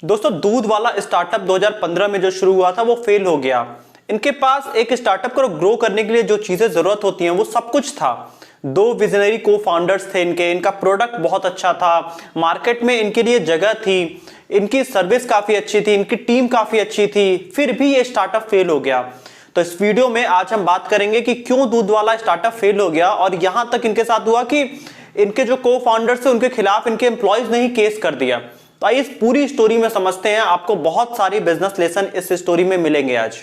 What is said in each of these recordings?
दोस्तों दूध वाला स्टार्टअप 2015 में जो शुरू हुआ था वो फेल हो गया। इनके पास एक स्टार्टअप को ग्रो करने के लिए जो चीजें जरूरत होती हैं वो सब कुछ था। दो विजनरी को फाउंडर्स थे इनका प्रोडक्ट बहुत अच्छा था, मार्केट में इनके लिए जगह थी, इनकी सर्विस काफी अच्छी थी, इनकी टीम काफी अच्छी थी, फिर भी ये स्टार्टअप फेल हो गया। तो इस वीडियो में आज हम बात करेंगे कि क्यों दूध वाला स्टार्टअप फेल हो गया और यहां तक इनके साथ हुआ कि इनके जो को फाउंडर्स थे उनके खिलाफ इनके एम्प्लॉयज ने ही केस कर दिया। तो आइए इस पूरी स्टोरी में समझते हैं, आपको बहुत सारी बिजनेस लेसन इस स्टोरी में मिलेंगे आज।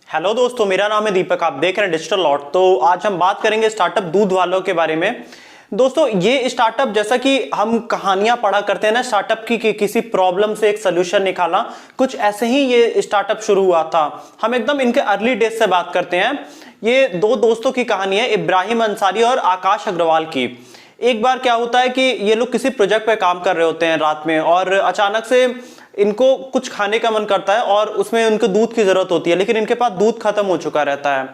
हेलो दोस्तों, मेरा नाम है दीपक, आप देख रहे हैं डिजिटल लॉट। तो आज हम बात करेंगे स्टार्टअप दूध वालों के बारे में। दोस्तों ये स्टार्टअप, जैसा कि हम कहानियां पढ़ा करते हैं ना स्टार्टअप की कि किसी प्रॉब्लम से एक सोल्यूशन निकाला, कुछ ऐसे ही ये स्टार्टअप शुरू हुआ था। हम एकदम इनके अर्ली डेज से बात करते हैं। ये दो दोस्तों की कहानी है, इब्राहिम अंसारी और आकाश अग्रवाल की। एक बार क्या होता है कि ये लोग किसी प्रोजेक्ट पे काम कर रहे होते हैं रात में, और अचानक से इनको कुछ खाने का मन करता है और उसमें उनको दूध की जरूरत होती है, लेकिन इनके पास दूध खत्म हो चुका रहता है।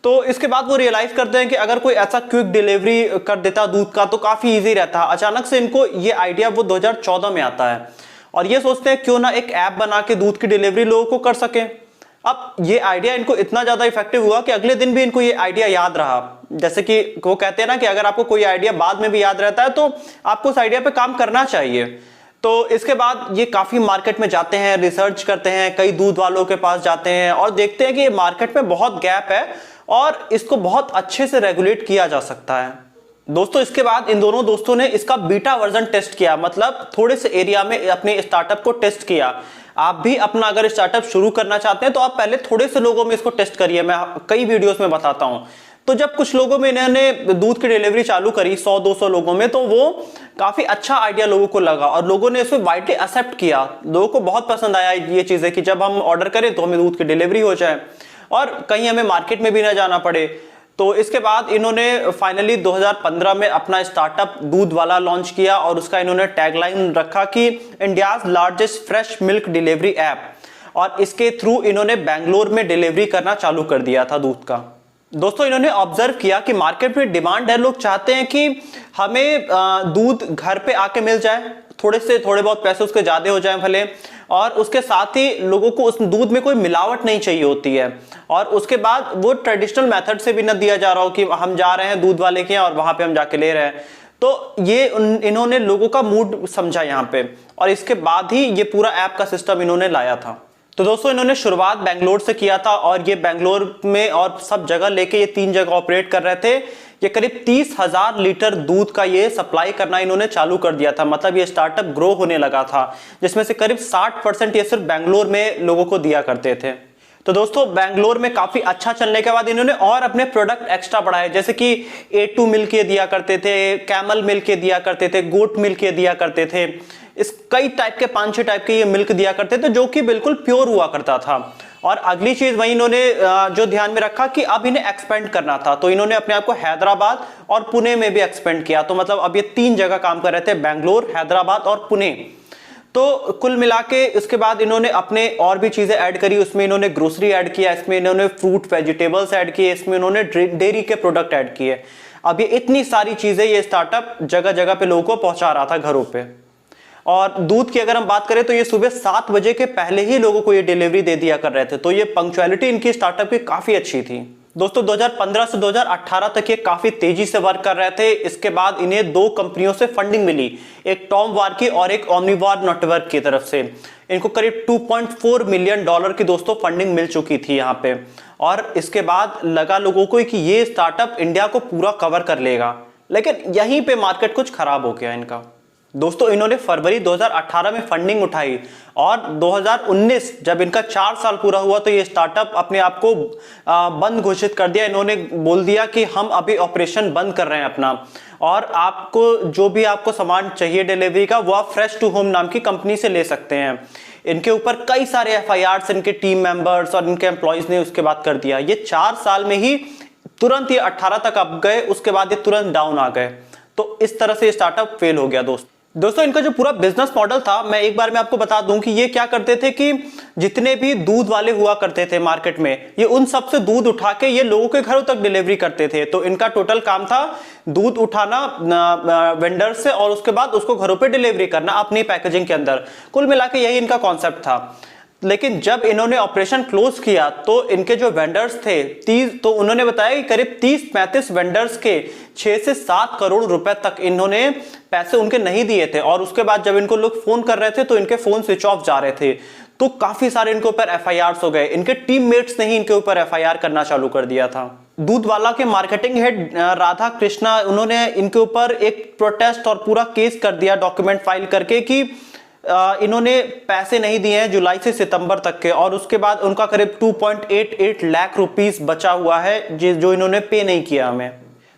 तो इसके बाद वो रियलाइज करते हैं कि अगर कोई ऐसा क्विक डिलीवरी कर देता दूध का तो काफी इजी रहता है। अचानक से इनको ये आइडिया वो 2014 में आता है और ये सोचते हैं क्यों ना एक ऐप बना के दूध की डिलीवरी लोगों को कर सके। अब ये आइडिया इनको इतना ज्यादा इफेक्टिव हुआ कि अगले दिन भी इनको ये आइडिया याद रहा। जैसे कि वो कहते हैं ना कि अगर आपको कोई आइडिया बाद में भी याद रहता है तो आपको उस आइडिया पे काम करना चाहिए। तो इसके बाद ये काफी मार्केट में जाते हैं, रिसर्च करते हैं, कई दूध वालों के पास जाते हैं और देखते हैं कि ये मार्केट में बहुत गैप है और इसको बहुत अच्छे से रेगुलेट किया जा सकता है। दोस्तों इसके बाद इन दोनों दोस्तों ने इसका बीटा वर्जन टेस्ट किया, मतलब थोड़े से एरिया में अपने स्टार्टअप को टेस्ट किया। आप भी अपना अगर स्टार्टअप शुरू करना चाहते हैं तो आप पहले थोड़े से लोगों में इसको टेस्ट करिए, मैं कई वीडियोस में बताता हूं। तो जब कुछ लोगों में इन्होंने दूध की डिलीवरी चालू करी, 100-200 लोगों में, तो वो काफी अच्छा आइडिया लोगों को लगा और लोगों ने इसे वाइडली एक्सेप्ट किया। लोगों को बहुत पसंद आया ये चीजें कि जब हम ऑर्डर करें तो हमें दूध की डिलीवरी हो जाए और कहीं हमें मार्केट में भी ना जाना पड़े। तो इसके बाद इन्होंने फाइनली 2015 में अपना स्टार्टअप दूध वाला लॉन्च किया और उसका इन्होंने टैगलाइन रखा कि India's largest fresh milk delivery app, और इसके थ्रू इन्होंने बेंगलोर में डिलीवरी करना चालू कर दिया था दूध का। दोस्तों इन्होंने ऑब्जर्व किया कि मार्केट में डिमांड है, लोग चाहते हैं कि हमें दूध घर पे आके मिल जाए, थोड़े बहुत पैसे उसके ज्यादा हो जाए भले, और उसके साथ ही लोगों को उस दूध में कोई मिलावट नहीं चाहिए होती है, और उसके बाद वो ट्रेडिशनल मेथड से भी न दिया जा रहा हो कि हम जा रहे हैं दूध वाले के यहाँ और वहां पे हम जाके ले रहे हैं। तो ये इन्होंने लोगों का मूड समझा यहाँ पे, और इसके बाद ही ये पूरा ऐप का सिस्टम इन्होंने लाया था। तो दोस्तों इन्होंने शुरुआत बेंगलोर से किया था और ये बेंगलोर में और सब जगह लेके ये 3 जगह ऑपरेट कर रहे थे। ये करीब 30,000 लीटर दूध का ये सप्लाई करना इन्होंने चालू कर दिया था, मतलब ये स्टार्टअप ग्रो होने लगा था, जिसमें से करीब 60% ये सिर्फ बेंगलोर में लोगों को दिया करते थे। तो दोस्तों बेंगलोर में काफी अच्छा चलने के बाद इन्होंने और अपने प्रोडक्ट एक्स्ट्रा बढ़ाए, जैसे कि A2 मिल्क ये दिया करते थे, कैमल मिल्क ये दिया करते थे, गोट मिल्क ये दिया करते थे। इस कई टाइप के 5-6 टाइप के ये मिल्क दिया करते थे जो कि बिल्कुल प्योर हुआ करता था। और अगली चीज वही इन्होंने जो ध्यान में रखा कि अब इन्हें एक्सपेंड करना था, तो इन्होंने अपने आप को हैदराबाद और पुणे में भी एक्सपेंड किया। तो मतलब अब ये 3 जगह काम कर रहे थे, बेंगलोर, हैदराबाद और पुणे। तो कुल मिला के इसके बाद इन्होंने अपने और भी चीजें ऐड करी, उसमें इन्होंने ग्रोसरी ऐड किया, इसमें इन्होंने फ्रूट वेजिटेबल्स ऐड किए, इसमें इन्होंने डेयरी के प्रोडक्ट ऐड किए। अब ये इतनी सारी चीजें ये स्टार्टअप जगह जगह पे लोगों को पहुंचा रहा था घरों पे। और दूध की अगर हम बात करें तो ये सुबह 7 बजे के पहले ही लोगों को ये डिलीवरी दे दिया कर रहे थे, तो ये पंक्चुअलिटी इनकी स्टार्टअप की काफी अच्छी थी। दोस्तों 2015 से 2018 तक ये काफी तेजी से वर्क कर रहे थे। इसके बाद इन्हें 2 कंपनियों से फंडिंग मिली, एक टॉम वार की और एक ओमनीवार नेटवर्क की तरफ से। इनको करीब $2.4 मिलियन की दोस्तों फंडिंग मिल चुकी थी यहाँ पे। और इसके बाद लगा लोगों को कि ये स्टार्टअप इंडिया को पूरा कवर कर लेगा, लेकिन यहीं पे मार्केट कुछ खराब हो गया इनका। दोस्तों इन्होंने फरवरी 2018 में फंडिंग उठाई और 2019 जब इनका 4 साल पूरा हुआ तो ये स्टार्टअप अपने आप को बंद घोषित कर दिया। इन्होंने बोल दिया कि हम अभी ऑपरेशन बंद कर रहे हैं अपना, और आपको जो भी आपको सामान चाहिए डिलीवरी का वो आप फ्रेश टू होम नाम की कंपनी से ले सकते हैं। इनके ऊपर कई सारे FIRs इनके टीम मेंबर्स और इनके एम्प्लॉयज ने उसके बाद कर दिया। ये 4 साल में ही तुरंत ये 18 तक अप गए, उसके बाद ये तुरंत डाउन आ गए। तो इस तरह से स्टार्टअप फेल हो गया। दोस्तों इनका जो पूरा बिजनेस मॉडल था, मैं एक बार में आपको बता दूं कि ये क्या करते थे कि जितने भी दूध वाले हुआ करते थे मार्केट में, ये उन सब से दूध उठा के ये लोगों के घरों तक डिलीवरी करते थे। तो इनका टोटल काम था दूध उठाना वेंडर से और उसके बाद उसको घरों पे डिलीवरी करना अपनी पैकेजिंग के अंदर। कुल मिला के यही इनका कॉन्सेप्ट था। लेकिन जब इन्होंने ऑपरेशन क्लोज किया तो इनके जो वेंडर्स थे 30, तो उन्होंने बताया कि करीब 30-35 वेंडर्स के 6 से 7 करोड़ रुपए तक इन्होंने पैसे उनके नहीं दिए थे। और उसके बाद जब इनको लोग फोन कर रहे थे तो इनके फोन स्विच ऑफ जा रहे थे। तो काफी सारे इनके ऊपर एफआईआर हो गए। इनके टीममेट्स ने ही इनके ऊपर एफआईआर करना चालू कर दिया था। दूध वाला के मार्केटिंग हेड राधा कृष्णा, उन्होंने इनके ऊपर एक प्रोटेस्ट और पूरा केस कर दिया डॉक्यूमेंट फाइल करके कि इन्होंने पैसे नहीं दिए हैं जुलाई से सितंबर तक के। और उसके बाद उनका करीब 2.88 लाख रुपीस बचा हुआ है जो इन्होंने पे नहीं किया हमें।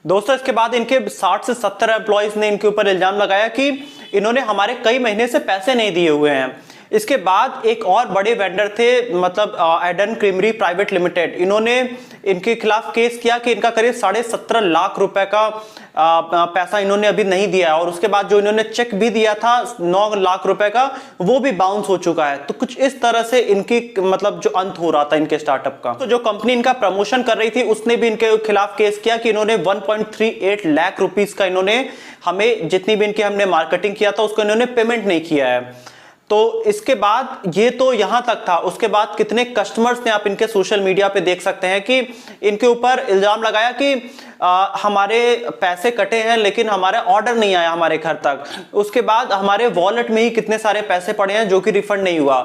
दोस्तों इसके बाद इनके 60 से 70 एम्प्लॉइज ने इनके ऊपर इल्जाम लगाया कि इन्होंने हमारे कई महीने से पैसे नहीं दिए हुए हैं। इसके बाद एक और बड़े वेंडर थे, मतलब एडन क्रीमरी प्राइवेट लिमिटेड, इन्होंने इनके खिलाफ केस किया कि इनका करीब 17.5 लाख रुपए का पैसा इन्होंने अभी नहीं दिया। और उसके बाद जो इन्होंने चेक भी दिया था 9 लाख रुपए का, वो भी बाउंस हो चुका है। तो कुछ इस तरह से इनकी मतलब जो अंत हो रहा था इनके स्टार्टअप का। तो जो कंपनी इनका प्रमोशन कर रही थी उसने भी इनके खिलाफ केस किया कि इन्होंने 1.38 लाख रुपीस का इन्होंने हमें जितनी भी इनकी हमने मार्केटिंग किया था उसको इन्होंने पेमेंट नहीं किया है। तो इसके बाद ये तो यहां तक था। उसके बाद कितने कस्टमर्स ने, आप इनके सोशल मीडिया पे देख सकते हैं कि इनके ऊपर इल्जाम लगाया कि हमारे पैसे कटे हैं लेकिन हमारा ऑर्डर नहीं आया हमारे घर तक। उसके बाद हमारे वॉलेट में ही कितने सारे पैसे पड़े हैं जो कि रिफंड नहीं हुआ।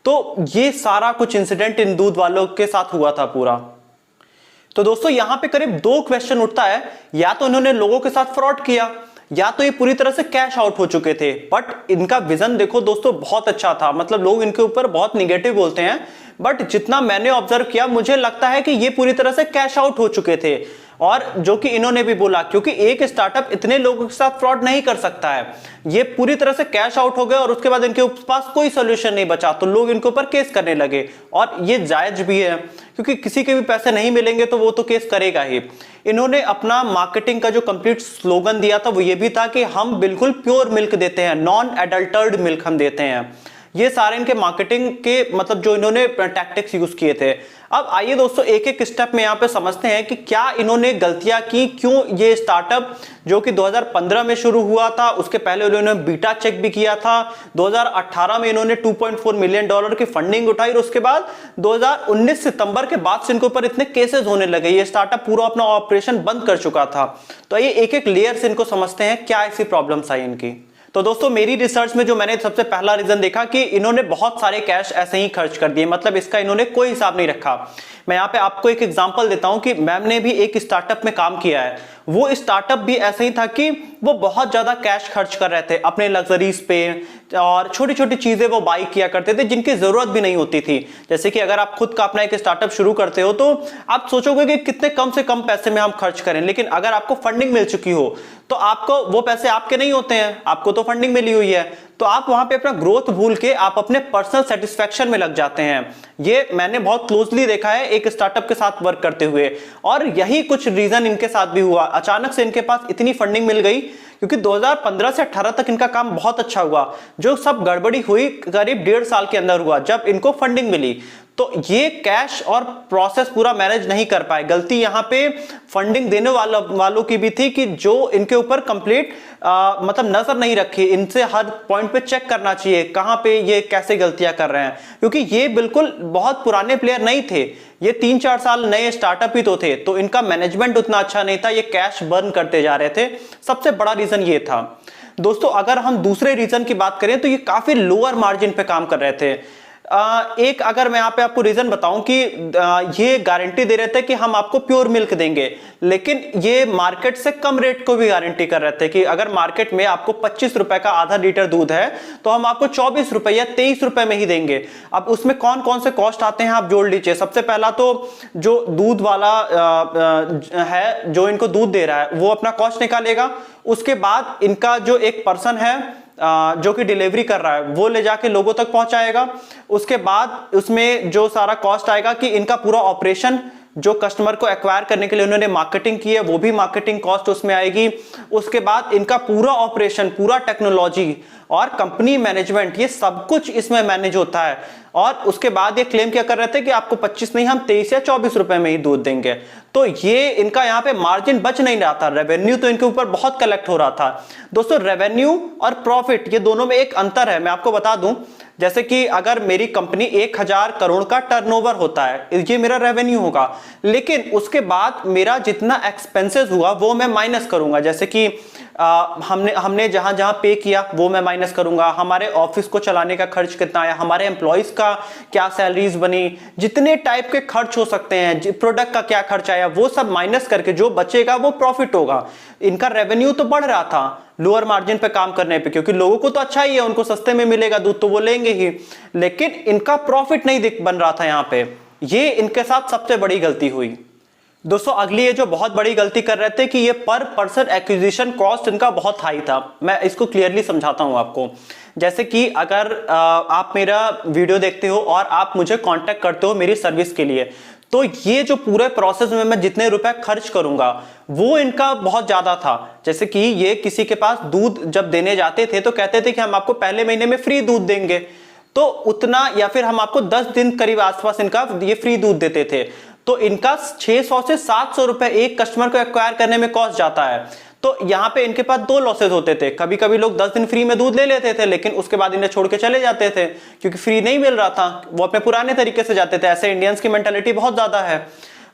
तो ये सारा कुछ इंसिडेंट इन दूध वालों के साथ हुआ था पूरा। तो दोस्तों यहां पे करीब 2 क्वेश्चन उठता है, या तो इन्होंने लोगों के साथ फ्रॉड किया या तो ये पूरी तरह से कैश आउट हो चुके थे। बट इनका विजन देखो दोस्तों बहुत अच्छा था। मतलब लोग इनके ऊपर बहुत निगेटिव बोलते हैं, बट जितना मैंने ऑब्जर्व किया मुझे लगता है कि ये पूरी तरह से कैश आउट हो चुके थे। और जो कि इन्होंने भी बोला, क्योंकि एक स्टार्टअप इतने लोगों के साथ फ्रॉड नहीं कर सकता है। ये पूरी तरह से कैश आउट हो गए और उसके बाद इनके पास कोई सोल्यूशन नहीं बचा, तो लोग इनके ऊपर केस करने लगे। और ये जायज भी है, क्योंकि किसी के भी पैसे नहीं मिलेंगे तो वो तो केस करेगा ही। इन्होंने अपना मार्केटिंग का जो कंप्लीट स्लोगन दिया था वो ये भी था कि हम बिल्कुल प्योर मिल्क देते हैं, नॉन एडल्टर्ड मिल्क हम देते हैं। ये सारे इनके मार्केटिंग के मतलब जो इन्होंने टैक्टिक्स यूज किए थे। अब आइए दोस्तों एक एक स्टेप में यहां पे समझते हैं कि क्या इन्होंने गलतियां की, क्यों ये स्टार्टअप जो कि 2015 में शुरू हुआ था, उसके पहले उन्होंने बीटा चेक भी किया था। 2018 में इन्होंने $2.4 मिलियन की फंडिंग उठाई और उसके बाद 2019 सितंबर के बाद से इनके ऊपर इतने केसेस होने लगे। ये स्टार्टअप पूरा अपना ऑपरेशन बंद कर चुका था। तो आइए एक एक लेयर से इनको समझते हैं क्या ऐसी प्रॉब्लम्स आई इनकी। तो दोस्तों मेरी रिसर्च में जो मैंने सबसे पहला रीजन देखा कि इन्होंने बहुत सारे कैश ऐसे ही खर्च कर दिए, मतलब इसका इन्होंने कोई हिसाब नहीं रखा। मैं यहाँ पे आपको एक एग्जांपल देता हूं कि मैम ने भी एक स्टार्टअप में काम किया है। वो स्टार्टअप भी ऐसे ही था कि वो बहुत ज्यादा कैश खर्च कर रहे थे अपने लग्जरीज पे और छोटी छोटी चीजें वो बाई किया करते थे जिनकी जरूरत भी नहीं होती थी। जैसे कि अगर आप खुद का अपना एक स्टार्टअप शुरू करते हो तो आप सोचोगे कि कितने कम से कम पैसे में हम खर्च करें, लेकिन अगर आपको फंडिंग मिल चुकी हो तो आपको वो पैसे आपके नहीं होते हैं, आपको तो फंडिंग मिली हुई है। तो आप वहां पे अपना ग्रोथ भूल के आप अपने पर्सनल सेटिस्फैक्शन में लग जाते हैं। ये मैंने बहुत क्लोजली देखा है एक स्टार्टअप के साथ वर्क करते हुए। और यही कुछ रीजन इनके साथ भी हुआ। अचानक से इनके पास इतनी फंडिंग मिल गई क्योंकि 2015 से 18 तक इनका काम बहुत अच्छा हुआ। जो सब गड़बड़ी हुई करीब 1.5 साल के अंदर हुआ जब इनको फंडिंग मिली। तो ये कैश और प्रोसेस पूरा मैनेज नहीं कर पाए। गलती यहां पे फंडिंग देने वालों की भी थी कि जो इनके ऊपर कंप्लीट मतलब नजर नहीं रखी। इनसे हर पॉइंट पे चेक करना चाहिए कहां पे ये कैसे गलतियां कर रहे हैं, क्योंकि ये बिल्कुल बहुत पुराने प्लेयर नहीं थे। ये 3-4 साल नए स्टार्टअप ही तो थे, तो इनका मैनेजमेंट उतना अच्छा नहीं था। ये कैश बर्न करते जा रहे थे। सबसे बड़ा रीजन ये था। दोस्तों अगर हम दूसरे रीजन की बात करें तो ये काफी लोअर मार्जिन पे काम कर रहे थे। एक अगर मैं यहाँ पे आपको रीजन बताऊं कि ये गारंटी दे रहे थे कि हम आपको प्योर मिल्क देंगे, लेकिन ये मार्केट से कम रेट को भी गारंटी कर रहे थे कि अगर मार्केट में आपको 25 रुपए का आधा लीटर दूध है तो हम आपको 24 रुपए या 23 रुपए में ही देंगे। अब उसमें कौन कौन से कॉस्ट आते हैं आप जोड़ लीजिए। सबसे पहला तो जो दूध वाला है जो इनको दूध दे रहा है वो अपना कॉस्ट निकालेगा। उसके बाद इनका जो एक पर्सन है जो कि डिलीवरी कर रहा है वो ले जाके लोगों तक पहुंचाएगा। उसके बाद उसमें जो सारा कॉस्ट आएगा कि इनका पूरा ऑपरेशन जो कस्टमर को एक्वायर करने के लिए उन्होंने मार्केटिंग की है वो भी मार्केटिंग कॉस्ट उसमें आएगी। उसके बाद इनका पूरा ऑपरेशन, पूरा टेक्नोलॉजी और कंपनी मैनेजमेंट, ये सब कुछ इसमें मैनेज होता है। और उसके बाद ये क्लेम क्या कर रहे थे कि आपको 25 नहीं, हम 23 या 24 रुपए में ही दूध देंगे। तो ये इनका यहाँ पे मार्जिन बच नहीं रहा था, रेवेन्यू तो इनके ऊपर बहुत कलेक्ट हो रहा था। दोस्तों रेवेन्यू और प्रॉफिट ये दोनों में एक अंतर है, मैं आपको बता दूं। जैसे कि अगर मेरी कंपनी 1000 करोड़ का टर्नओवर होता है, ये मेरा रेवेन्यू होगा, लेकिन उसके बाद मेरा जितना एक्सपेंसेस हुआ वो मैं माइनस करूंगा। जैसे कि हमने जहां जहां पे किया वो मैं माइनस करूंगा, हमारे ऑफिस को चलाने का खर्च कितना आया, हमारे एम्प्लॉइज का क्या सैलरीज बनी, जितने टाइप के खर्च हो सकते हैं, प्रोडक्ट का क्या खर्च आया, वो सब माइनस करके जो बचेगा वो प्रॉफिट होगा। इनका रेवेन्यू तो बढ़ रहा था लोअर मार्जिन पे काम करने पे, क्योंकि लोगों को तो अच्छा ही है, उनको सस्ते में मिलेगा दूध तो वो लेंगे ही, लेकिन इनका प्रॉफिट नहीं बन रहा था यहां पे। ये इनके साथ सबसे बड़ी गलती हुई। दोस्तों अगली ये जो बहुत बड़ी गलती कर रहे थे कि ये पर पर्सन एक्विजिशन कॉस्ट इनका बहुत हाई था। मैं इसको क्लियरली समझाता हूं आपको। जैसे कि अगर आप मेरा वीडियो देखते हो और आप मुझे कांटेक्ट करते हो मेरी सर्विस के लिए, तो ये जो पूरे प्रोसेस में मैं जितने रुपए खर्च करूंगा वो इनका बहुत ज्यादा था। जैसे कि ये किसी के पास दूध जब देने जाते थे तो कहते थे कि हम आपको पहले महीने में फ्री दूध देंगे, तो उतना, या फिर हम आपको 10 दिन करीब आसपास इनका ये फ्री दूध देते थे, तो इनका 600 से 700 रुपए एक कस्टमर को एक्वायर करने में कॉस्ट जाता है। तो यहां पे इनके पास दो लॉसेस होते थे। कभी कभी लोग 10 दिन फ्री में दूध ले लेते थे, लेकिन उसके बाद इन्हें छोड़ के चले जाते थे क्योंकि फ्री नहीं मिल रहा था, वो अपने पुराने तरीके से जाते थे। ऐसे इंडियंस की मेंटालिटी बहुत ज्यादा है।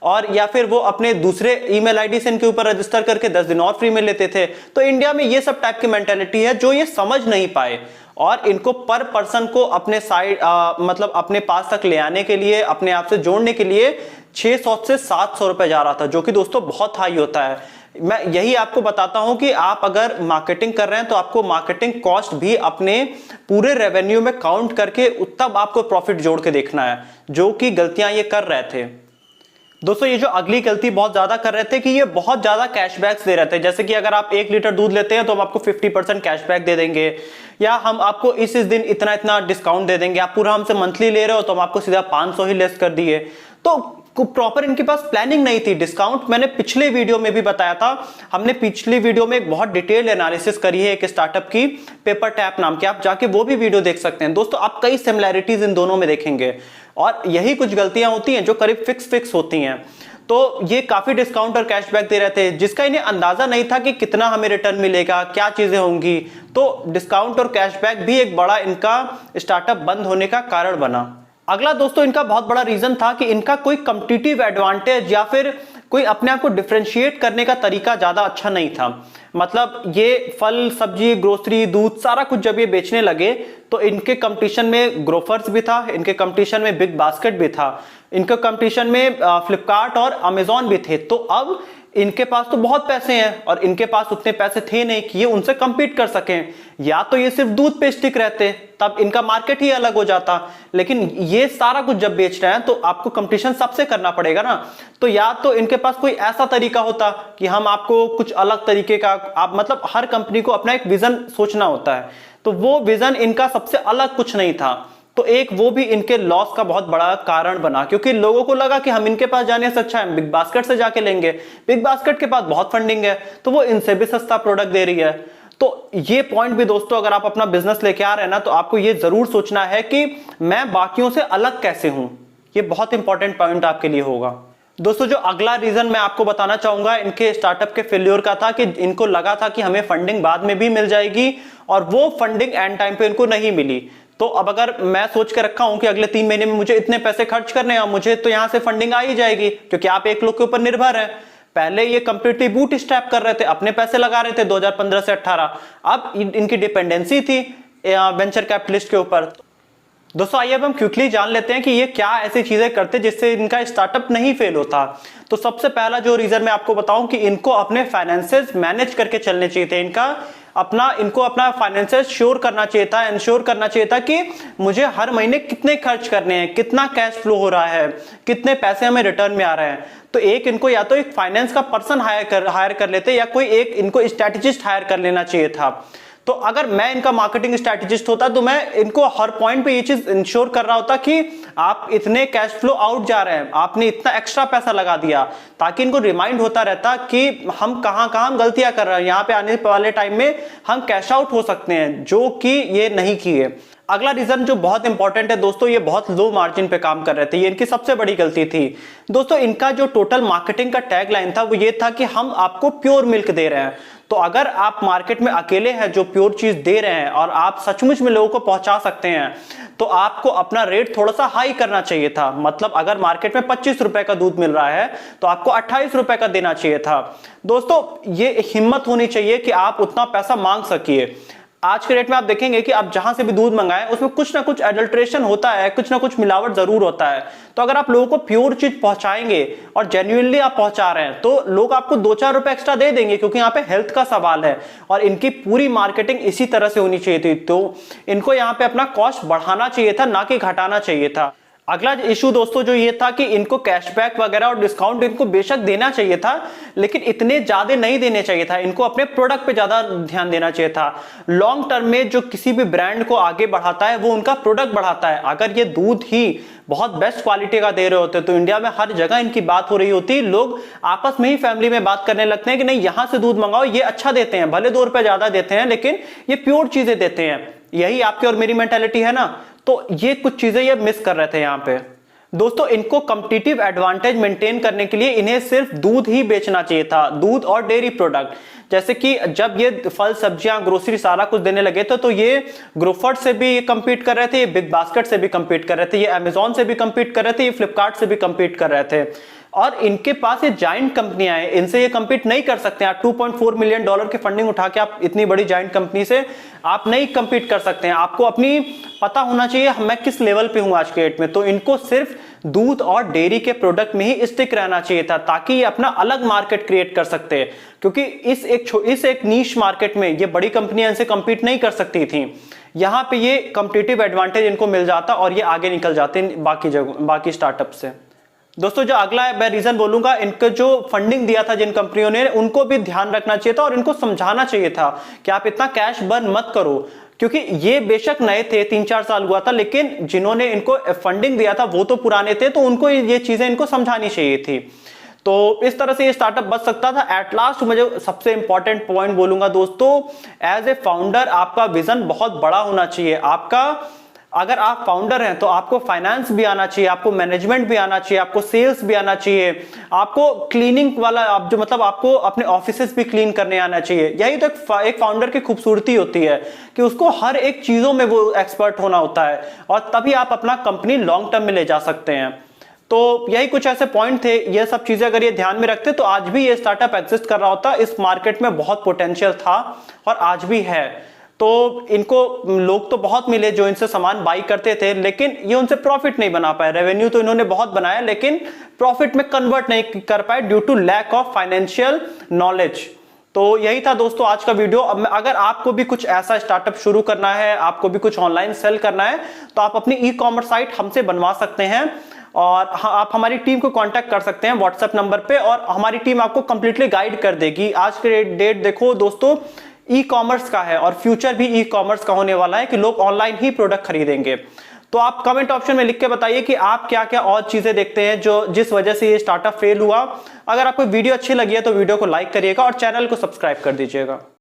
और या फिर वो अपने दूसरे ईमेल आईडी से इनके ऊपर रजिस्टर करके 10 दिन और फ्री में लेते थे। तो इंडिया में ये सब टाइप की मेंटालिटी है जो ये समझ नहीं पाए, और इनको पर पर्सन को अपने साइड मतलब अपने पास तक ले आने के लिए, अपने आप से जोड़ने के लिए 600 से 700 रुपए जा रहा था, जो कि दोस्तों बहुत हाई होता है। मैं यही आपको बताता हूं कि आप अगर मार्केटिंग कर रहे हैं तो आपको मार्केटिंग कॉस्ट भी अपने पूरे रेवेन्यू में काउंट करके तब आपको प्रॉफिट जोड़ के देखना है, जो कि गलतियां ये कर रहे थे। दोस्तों ये जो अगली गलती बहुत ज्यादा कर रहे थे कि ये बहुत ज्यादा कैशबैक्स दे रहे थे। जैसे कि अगर आप 1 लीटर दूध लेते हैं तो हम आपको 50% कैशबैक दे देंगे, या हम आपको इस दिन इतना इतना डिस्काउंट दे देंगे। आप पूरा हमसे मंथली ले रहे हो तो हम आपको सीधा 500 ही लेस कर दिए। तो प्रॉपर इनके पास प्लानिंग नहीं थी। डिस्काउंट मैंने पिछले वीडियो में भी बताया था, हमने पिछली वीडियो में एक बहुत डिटेल एनालिसिस करी है एक स्टार्टअप की, पेपर टैप नाम की, आप जाके वो भी वीडियो देख सकते हैं। दोस्तों आप कई सिमिलैरिटीज इन दोनों में देखेंगे, और यही कुछ गलतियां होती हैं जो करीब फिक्स होती हैं। तो ये काफी डिस्काउंट और कैशबैक दे रहे थे, जिसका इन्हें अंदाजा नहीं था कि कितना हमें रिटर्न मिलेगा, क्या चीजें होंगी। तो डिस्काउंट और कैशबैक भी एक बड़ा इनका स्टार्टअप बंद होने का कारण बना। अगला दोस्तों इनका बहुत बड़ा रीजन था कि इनका कोई कॉम्पिटिटिव एडवांटेज या फिर कोई अपने आप को डिफरेंशिएट करने का तरीका ज्यादा अच्छा नहीं था। मतलब ये फल, सब्जी, ग्रोसरी, दूध सारा कुछ जब ये बेचने लगे तो इनके कंपटीशन में ग्रोफर्स भी था, इनके कंपटीशन में बिग बास्केट भी था, इनके कंपटीशन में फ्लिपकार्ट और अमेजॉन भी थे। तो अब इनके पास तो बहुत पैसे हैं और इनके पास उतने पैसे थे नहीं कि ये उनसे compete कर सकें। या तो ये सिर्फ दूध पे स्टिक रहते तब इनका मार्केट ही अलग हो जाता, लेकिन ये सारा कुछ जब बेच रहे हैं तो आपको कंपटीशन सबसे करना पड़ेगा ना। तो या तो इनके पास कोई ऐसा तरीका होता कि हम आपको कुछ अलग तरीके का, आप मतलब हर कंपनी को अपना एक विजन सोचना होता है, तो वो विजन इनका सबसे अलग कुछ नहीं था। तो एक वो भी इनके लॉस का बहुत बड़ा कारण बना, क्योंकि लोगों को लगा कि हम इनके पास जाने से अच्छा है बिग बास्केट से जाके लेंगे, बिग बास्केट के पास बहुत फंडिंग है तो वो इनसे भी सस्ता प्रोडक्ट दे रही है। तो ये पॉइंट भी दोस्तों, अगर आप अपना बिजनेस लेके आ रहे हैं ना, तो आपको ये जरूर सोचना है कि मैं बाकियों से अलग कैसे हूं। ये बहुत इंपॉर्टेंट पॉइंट आपके लिए होगा। दोस्तों जो अगला रीजन मैं आपको बताना चाहूंगा इनके स्टार्टअप के फेल्योर का था कि इनको लगा था कि हमें फंडिंग बाद में भी मिल जाएगी, और वो फंडिंग एंड टाइम पे इनको नहीं मिली। तो अब अगर मैं सोच के रखा हूं कि अगले 3 महीने में मुझे इतने पैसे खर्च करने हैं, मुझे तो यहां से फंडिंग आ ही जाएगी, क्योंकि आप एक लोग के ऊपर निर्भर हैं। पहले ये कंप्लीटली बूट स्ट्रैप कर रहे थे, अपने पैसे लगा रहे थे 2015 से 18, अब इनकी डिपेंडेंसी थी वेंचर कैपिटलिस्ट के ऊपर। दोस्तों आइए अब हम क्विकली जान लेते हैं कि ये क्या ऐसी चीजें करते जिससे इनका स्टार्टअप नहीं फेल होता। तो सबसे पहला जो रीजन मैं आपको बताऊं कि इनको अपने फाइनेंसेस मैनेज करके चलने चाहिए थे। इनको अपना फाइनेंसेस श्योर करना चाहिए था, इंश्योर करना चाहिए था कि मुझे हर महीने कितने खर्च करने हैं, कितना कैश फ्लो हो रहा है, कितने पैसे हमें रिटर्न में आ रहे हैं। तो इनको या तो एक फाइनेंस का पर्सन हायर कर लेते, या कोई एक इनको स्ट्रेटेजिस्ट हायर कर लेना चाहिए था। तो अगर मैं इनका मार्केटिंग स्ट्रैटेजिस्ट होता तो मैं इनको हर पॉइंट पे ये चीज इंश्योर कर रहा होता कि आप इतने कैश फ्लो आउट जा रहे हैं, आपने इतना एक्स्ट्रा पैसा लगा दिया, ताकि इनको रिमाइंड होता रहता कि हम कहां गलतियां कर रहे हैं, यहां पे आने वाले टाइम में हम कैश आउट हो सकते हैं, जो कि ये नहीं किए। अगला रीजन जो बहुत इंपॉर्टेंट है दोस्तों, ये बहुत लो मार्जिन पे काम कर रहे थे, ये इनकी सबसे बड़ी गलती थी दोस्तों। इनका जो टोटल मार्केटिंग का टैगलाइन था वो ये था कि हम आपको प्योर मिल्क दे रहे हैं। तो अगर आप मार्केट में अकेले हैं जो प्योर चीज दे रहे हैं और आप सचमुच में लोगों को पहुंचा सकते हैं, तो आपको अपना रेट थोड़ा सा हाई करना चाहिए था। मतलब अगर मार्केट में 25 रुपए का दूध मिल रहा है तो आपको 28 रुपए का देना चाहिए था। दोस्तों ये हिम्मत होनी चाहिए कि आप उतना पैसा मांग सकिए। आज के रेट में आप देखेंगे कि आप जहां से भी दूध मंगाएं उसमें कुछ ना कुछ एडल्ट्रेशन होता है, कुछ ना कुछ मिलावट जरूर होता है। तो अगर आप लोगों को प्योर चीज पहुंचाएंगे और जेन्युइनली आप पहुंचा रहे हैं तो लोग आपको 2-4 रुपए एक्स्ट्रा दे देंगे, क्योंकि यहाँ पे हेल्थ का सवाल है और इनकी पूरी मार्केटिंग इसी तरह से होनी चाहिए थी। तो इनको यहाँ पे अपना कॉस्ट बढ़ाना चाहिए था, ना कि घटाना चाहिए था। अगला इशू दोस्तों जो ये था कि इनको कैशबैक वगैरह और डिस्काउंट इनको बेशक देना चाहिए था, लेकिन इतने ज्यादा नहीं देने चाहिए था। इनको अपने प्रोडक्ट पे ज्यादा ध्यान देना चाहिए था। लॉन्ग टर्म में जो किसी भी ब्रांड को आगे बढ़ाता है वो उनका प्रोडक्ट बढ़ाता है। अगर ये दूध ही बहुत बेस्ट क्वालिटी का दे रहे होते तो इंडिया में हर जगह इनकी बात हो रही होती, लोग आपस में ही फैमिली में बात करने लगते हैं कि नहीं यहां से दूध मंगाओ, ये अच्छा देते हैं, भले 2 रुपए ज्यादा देते हैं लेकिन ये प्योर चीजें देते हैं। यही आपकी और मेरी मेंटालिटी है ना। तो ये कुछ चीजें ये मिस कर रहे थे यहां पे दोस्तों। इनको कॉम्पिटिटिव एडवांटेज मेंटेन करने के लिए इन्हें सिर्फ दूध ही बेचना चाहिए था, दूध और डेयरी प्रोडक्ट। जैसे कि जब ये फल सब्जियां ग्रोसरी सारा कुछ देने लगे थे तो ये ग्रोफर्ट से भी कम्पीट कर रहे थे, ये बिग बास्केट से भी कम्पीट कर रहे थे, ये अमेजोन से भी कम्पीट कर रहे थे, ये फ्लिपकार्ट से भी कम्पीट कर रहे थे। और इनके पास ये जाइंट कंपनियां हैं, इनसे ये कम्पीट नहीं कर सकते हैं। 2.4 मिलियन डॉलर की फंडिंग उठा के आप इतनी बड़ी जाइंट कंपनी से आप नहीं कम्पीट कर सकते हैं। आपको अपनी पता होना चाहिए मैं किस लेवल पे हूं आज के डेट में। तो इनको सिर्फ दूध और डेयरी के प्रोडक्ट में ही स्टिक रहना चाहिए था, ताकि ये अपना अलग मार्केट क्रिएट कर सकते हैं, क्योंकि इस एक नीश मार्केट में ये बड़ी कंपनियां इनसे कम्पीट नहीं कर सकती थी। यहां पे ये कॉम्पिटिटिव एडवांटेज इनको मिल जाता और ये आगे निकल जाते बाकी स्टार्टअप से। दोस्तों जो अगला मैं रीजन बोलूंगा, इनको जो फंडिंग दिया था जिन कंपनियों ने, उनको भी ध्यान रखना चाहिए था और इनको समझाना चाहिए था कि आप इतना कैश बर्न मत करो, क्योंकि ये बेशक नए थे, 3-4 साल हुआ था, लेकिन जिन्होंने इनको फंडिंग दिया था वो तो पुराने थे, तो उनको ये चीजें इनको समझानी चाहिए थी। तो इस तरह से ये स्टार्टअप बच सकता था। एट लास्ट मुझे सबसे इंपॉर्टेंट पॉइंट बोलूंगा दोस्तों, एज ए फाउंडर आपका विजन बहुत बड़ा होना चाहिए। अगर आप फाउंडर हैं तो आपको फाइनेंस भी आना चाहिए, आपको मैनेजमेंट भी आना चाहिए, आपको सेल्स भी आना चाहिए, आपको क्लीनिंग वाला आपको अपने ऑफिसेस भी क्लीन करने आना चाहिए। यही तो एक फाउंडर की खूबसूरती होती है कि उसको हर एक चीजों में वो एक्सपर्ट होना होता है, और तभी आप अपना कंपनी लॉन्ग टर्म में ले जा सकते हैं। तो यही कुछ ऐसे पॉइंट थे। ये सब चीजें अगर ये ध्यान में रखते तो आज भी ये स्टार्टअप एग्जिस्ट कर रहा होता। इस मार्केट में बहुत पोटेंशियल था और आज भी है। तो इनको लोग तो बहुत मिले जो इनसे सामान बाई करते थे, लेकिन ये उनसे प्रॉफिट नहीं बना पाए। रेवेन्यू तो इन्होंने बहुत बनाया लेकिन प्रॉफिट में कन्वर्ट नहीं कर पाए due to lack of financial knowledge. तो यही था दोस्तों आज का वीडियो। अब अगर आपको भी कुछ ऐसा स्टार्टअप शुरू करना है, आपको भी कुछ ऑनलाइन सेल करना है, तो आप अपनी ई कॉमर्स साइट हमसे बनवा सकते हैं और आप हमारी टीम को कांटेक्ट कर सकते हैं व्हाट्सएप नंबर पे, और हमारी टीम आपको कंप्लीटली गाइड कर देगी। आज के डेट देखो दोस्तों, ई कॉमर्स का है और फ्यूचर भी ई कॉमर्स का होने वाला है कि लोग ऑनलाइन ही प्रोडक्ट खरीदेंगे। तो आप कमेंट ऑप्शन में लिख के बताइए कि आप क्या क्या और चीजें देखते हैं जो जिस वजह से ये स्टार्टअप फेल हुआ। अगर आपको वीडियो अच्छी लगी है तो वीडियो को लाइक करिएगा और चैनल को सब्सक्राइब कर दीजिएगा।